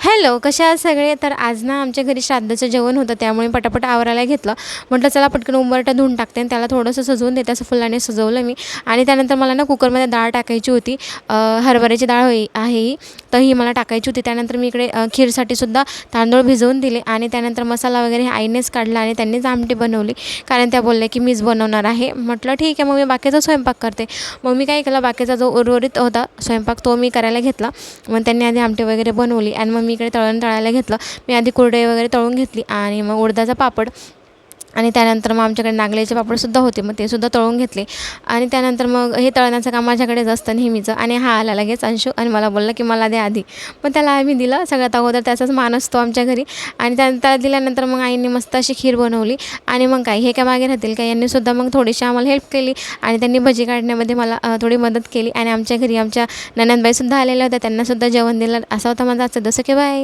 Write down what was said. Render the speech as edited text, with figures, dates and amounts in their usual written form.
Hello, कशा आहात सगळे? तर आज ना आमच्या घरी श्राद्धाचं जेवण होतं, त्यामुळे पटापट आवरायला घेतलं. म्हटलं चला पटकन उंबरठा धुवून टाकते आणि त्याला थोडंसं सजवून देते. असं फुलाने सजवलं मी आणि त्यानंतर मला ना कुकरमध्ये डाळ टाकायची होती. हरभऱ्याची डाळ आहे ही, तर ही मला टाकायची होती. त्यानंतर मी इकडे खीरसाठी सुद्धा तांदूळ भिजवून दिले आणि त्यानंतर मसाला वगैरे आईनेच काढला आणि त्यांनीच आमटी बनवली. कारण त्या बोलल्या की मीच बनवणार आहे. म्हटलं ठीक आहे, मग मी बाकीचा स्वयंपाक करते. मग मी काय केलं, बाकीचा जो उर्वरित होता स्वयंपाक तो मी करायला घेतला. मग त्यांनी आधी आमटी वगैरे बनवली आणि मग मी इकडे तळायला घेतलं. मी आधी कुरडई वगैरे तळून घेतली आणि मग उडदाचा पापड आणि त्यानंतर मग आमच्याकडे नागलीचे पापडसुद्धा होते, मग ते सुद्धा तळून घेतले. आणि त्यानंतर मग हे तळण्याचं काम माझ्याकडेच असतं नेहमीचं. आणि हा आला लगेच अंशू आणि मला बोलला की मला दे आधी. मग त्याला आम्ही दिलं. सगळ्यात अगोदर त्याचाच मान असतो आमच्या घरी. आणि त्याला दिल्यानंतर मग आईने मस्त अशी खीर बनवली. आणि मग काय हे काय मागे राहतील का, यांनीसुद्धा मग थोडीशी आम्हाला हेल्प केली आणि त्यांनी भजी काढण्यामध्ये मला थोडी मदत केली. आणि आमच्या घरी आमच्या नणंदबाईसुद्धा आलेल्या होत्या, त्यांनासुद्धा जेवण दिलं. असा होता माझा आजचा जसं की बाय.